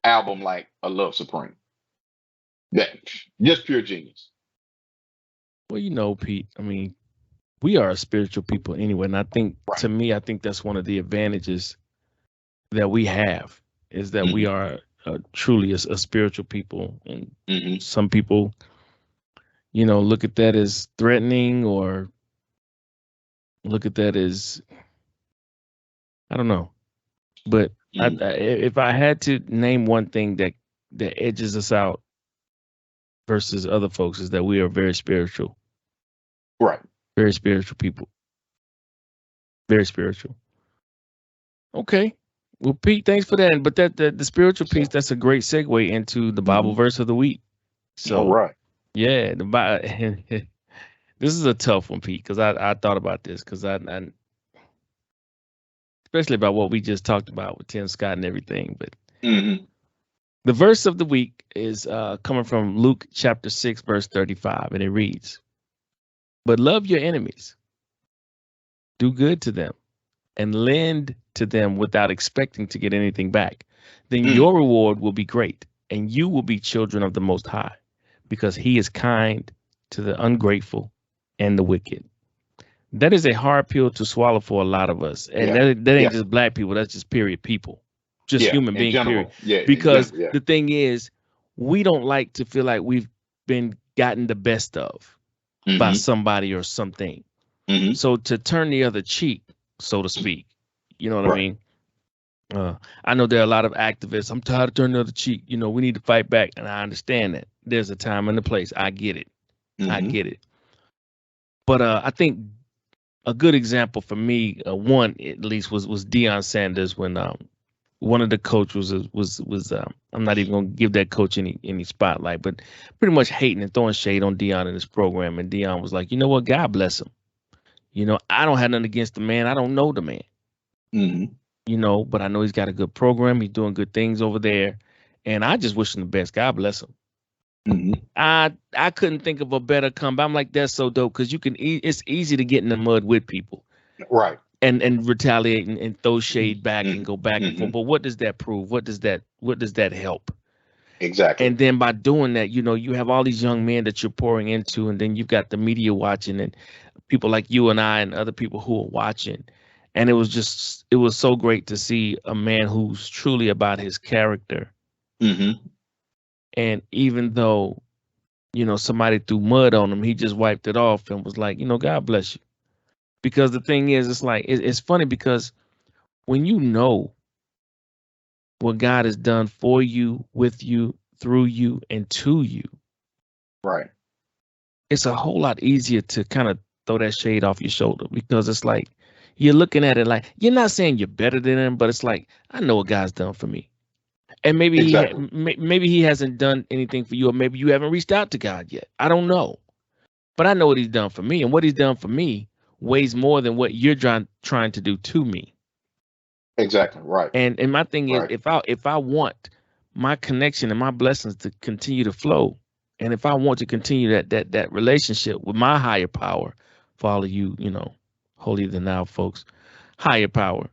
album like A Love Supreme. That just pure genius. Well, Pete, I mean, we are a spiritual people anyway. And I think, Right. to me, I think that's one of the advantages that we have is that we Hmm. are truly a spiritual people. And Hmm. some people, look at that as threatening or look at that as, I don't know. But if I had to name one thing that edges us out versus other folks is that we are Right. very spiritual people, very spiritual. Okay. Well, Pete, thanks for that. But the spiritual piece, So, that's a great segue into the Bible mhm. verse of the week. All So right. yeah, this is a tough one, Pete, because I thought about this because I especially about what we just talked about with Tim Scott and everything. But Hmm. the verse of the week is coming from Luke chapter 6, verse 35, and it reads, "But love your enemies, do good to them, and lend to them without expecting to get anything back. Then Mm. your reward will be great, and you will be children of the Most High, because He is kind to the ungrateful and the wicked." That is a hard pill to swallow for a lot of us. And Yeah. that ain't Yeah. just black people, that's just period people, just Yeah. human In beings, period. general. Yeah. In Because general. Yeah. the thing is, we don't like to feel like we've been gotten the best of by Hmm. somebody or something. Hmm. So to turn the other cheek, so to speak, you know what I Right. mean? I know there are a lot of activists. I'm tired of turning the other cheek. We need to fight back. And I understand that. There's a time and a place. I get it. I Hmm. get it. But I think a good example for me, one at least, was Deion Sanders when one of the coaches was I'm not even gonna give that coach any spotlight, but pretty much hating and throwing shade on Dion in his program. And Dion was like, you know what, God bless him. I don't have nothing against the man. I don't know the man. Mm-hmm. But I know he's got a good program. He's doing good things over there, and I just wish him the best. God bless him. Mm-hmm. I couldn't think of a better comeback. I'm like, that's so dope because it's easy to get in the mud with people. Right. And retaliate and throw shade back and go back and forth. Mm-hmm. But what does that prove? What does that help? Exactly. And then by doing that, you have all these young men that you're pouring into, and then you've got the media watching and people like you and I and other people who are watching. And it was so great to see a man who's truly about his character. Mm-hmm. And even though, somebody threw mud on him, he just wiped it off and was like, God bless you. Because the thing is, it's like, it's funny because when you know what God has done for you, with you, through you, and to you, Right. it's a whole lot easier to kind of throw that shade off your shoulder because it's like you're looking at it like you're not saying you're better than him, but it's like I know what God's done for me, and Exactly. maybe he hasn't done anything for you, or maybe you haven't reached out to God yet. I don't know, but I know what He's done for me, and what He's done for me weighs more than what you're trying to do to me. Exactly. Right. And my thing is, Right. if I want my connection and my blessings to continue to flow, and if I want to continue that relationship with my higher power, for all of you, holier than thou folks, higher power,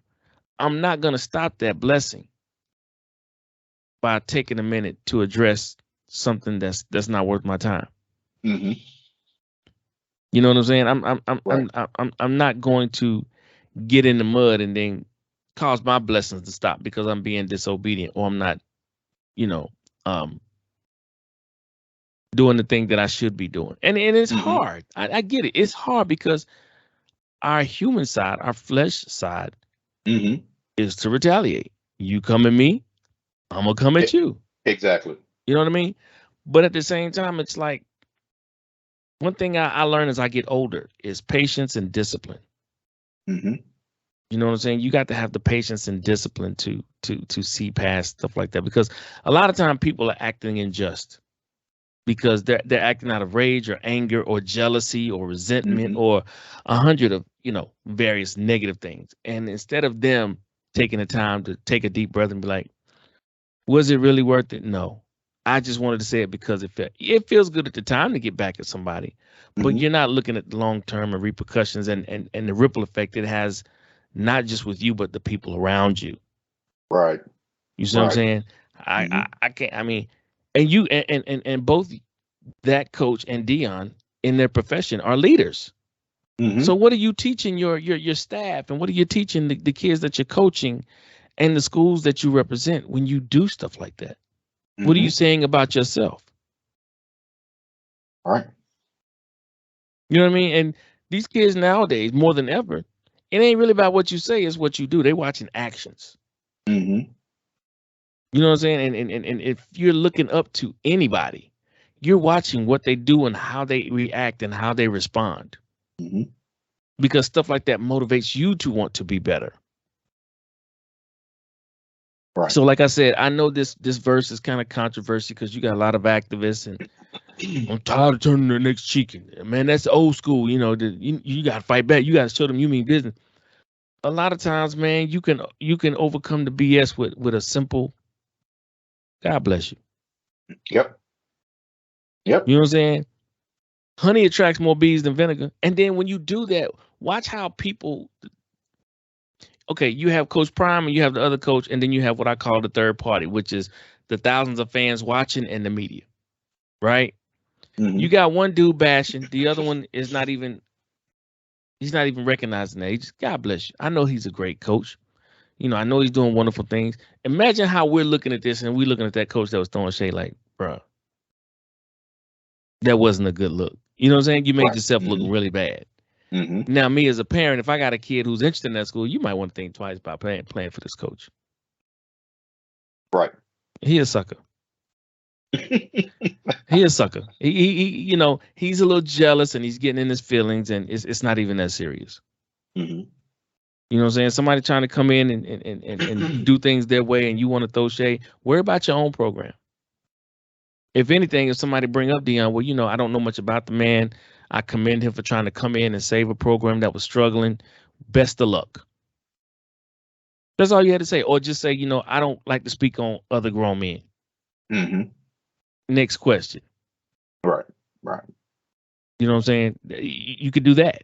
I'm not gonna stop that blessing by taking a minute to address something that's not worth my time. Mm-hmm. You know what I'm saying? Right. I'm not going to get in the mud and then cause my blessings to stop because I'm being disobedient or I'm not, you know, um, doing the thing that I should be doing. And it's Mm-hmm. hard. I get it. It's hard because our human side, our flesh side, Mm-hmm. is to retaliate. You come at me, I'm gonna come at you. Exactly. You know what I mean? But at the same time, it's like one thing I learned as I get older is patience and discipline. Mm-hmm. You know what I'm saying? You got to have the patience and discipline to see past stuff like that because a lot of time people are acting unjust because they're acting out of rage or anger or jealousy or resentment Mm-hmm. or 100 of various negative things. And instead of them taking the time to take a deep breath and be like, was it really worth it? No. I just wanted to say it because it feels good at the time to get back at somebody, but Mm-hmm. you're not looking at the long term and repercussions and the ripple effect it has, not just with you but the people around you. Right. You see what I'm Right. saying? I Mm-hmm. I, I can't. I mean, and you and both that coach and Dion in their profession are leaders. Mm-hmm. So what are you teaching your staff, and what are you teaching the kids that you're coaching and the schools that you represent when you do stuff like that? What are you Mm-hmm. saying about yourself? Right. You know what I mean? And these kids nowadays, more than ever, it ain't really about what you say, it's what you do. They watching actions. Mm-hmm. You know what I'm saying? And if you're looking up to anybody, you're watching what they do and how they react and how they respond. Mm-hmm. Because stuff like that motivates you to want to be better. Right. So, like I said, I know this verse is kind of controversial because you got a lot of activists and I'm tired of turning the next cheek. Man, that's old school. You got to fight back. You got to show them you mean business. A lot of times, man, you can overcome the BS with a simple God bless you. Yep. Yep. You know what I'm saying? Honey attracts more bees than vinegar. And then when you do that, watch how people. Okay, you have Coach Prime and you have the other coach, and then you have what I call the third party, which is the thousands of fans watching and the media. Right? You Mm-hmm. got one dude bashing, the other one is not even he's not even recognizing that. He just God bless you. I know he's a great coach. I know he's doing wonderful things. Imagine how we're looking at this and we're looking at that coach that was throwing shade like, bruh, that wasn't a good look. You know what I'm saying? You made Right. yourself look Mm-hmm. really bad. Mm-hmm. Now, me as a parent, if I got a kid who's interested in that school, you might want to think twice about playing for this coach. Right. He a sucker. He a sucker. He's a little jealous and he's getting in his feelings, and it's not even that serious. Mm-hmm. You know what I'm saying? Somebody trying to come in and do things their way and you want to throw shade, worry about your own program. If anything, if somebody bring up Dion, well, I don't know much about the man. I commend him for trying to come in and save a program that was struggling. Best of luck. That's all you had to say. Or just say, I don't like to speak on other grown men. Mm-hmm. Next question. Right. Right. You know what I'm saying? You could do that.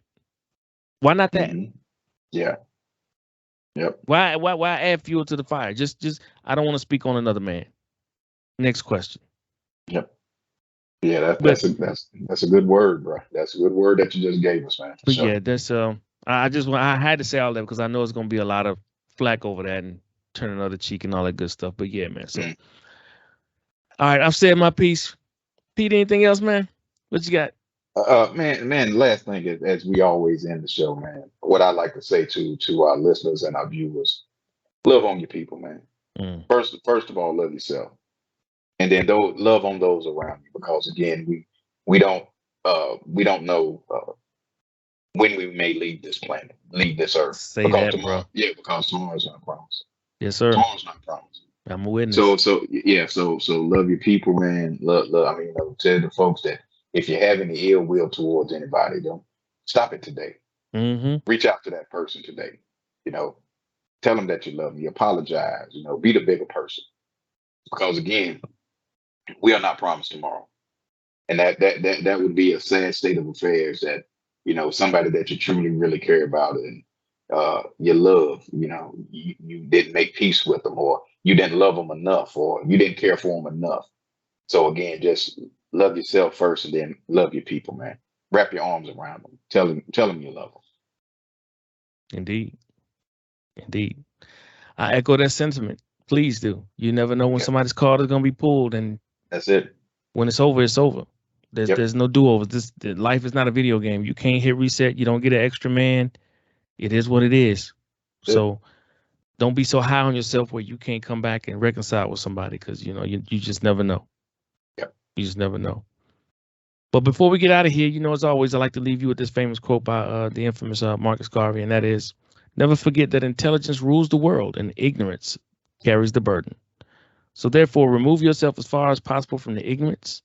Why not that? Mm-hmm. Yeah. Yep. Why add fuel to the fire? Just I don't want to speak on another man. Next question. Yep. Yeah, But that's a good word, bro. That's a good word that you just gave us, man. For but sure. yeah, that's I had to say all that because I know it's gonna be a lot of flack over that and turn another cheek and all that good stuff. But yeah, man. So all right, I've said my piece. Pete, anything else, man? What you got? Man. Last thing, as we always end the show, man. What I like to say to our listeners and our viewers: love on your people, man. Mm. First of all, love yourself, and then love on those around you. Because again, we don't know when we may leave this planet, leave this earth. Say Because that, bro. tomorrow, yeah, because tomorrow's not promised. Yes, sir. Tomorrow's not promised. I'm a witness. So yeah, so love your people, man. Love. I mean, tell the folks that if you have any ill will towards anybody, don't stop it today. Mm-hmm. Reach out to that person today. You know, tell them that you love them. You apologize. Be the bigger person. Because again, we are not promised tomorrow, and that would be a sad state of affairs. That somebody that you truly really care about and you love, you didn't make peace with them, or you didn't love them enough, or you didn't care for them enough. So again, just love yourself first, and then love your people, man. Wrap your arms around them. Tell them you love them. Indeed. Indeed. I echo that sentiment. Please do. You never know when Yep. somebody's card is gonna be pulled, and That's it. when it's over, it's over. Yep. There's no do overs. Life is not a video game. You can't hit reset. You don't get an extra man. It is what it is. That's it. So don't be so high on yourself where you can't come back and reconcile with somebody because you just never know. Yep. You just never know. But before we get out of here, as always, I like to leave you with this famous quote by the infamous Marcus Garvey, and that is, "Never forget that intelligence rules the world and ignorance carries the burden. So therefore, remove yourself as far as possible from the ignorance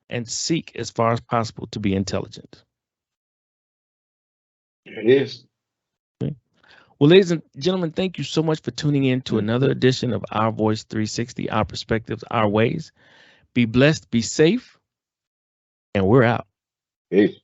and seek as far as possible to be intelligent." It is. Okay. Well, ladies and gentlemen, thank you so much for tuning in to another edition of Our Voice 360, Our Perspectives, Our Ways. Be blessed, be safe, and we're out. Peace.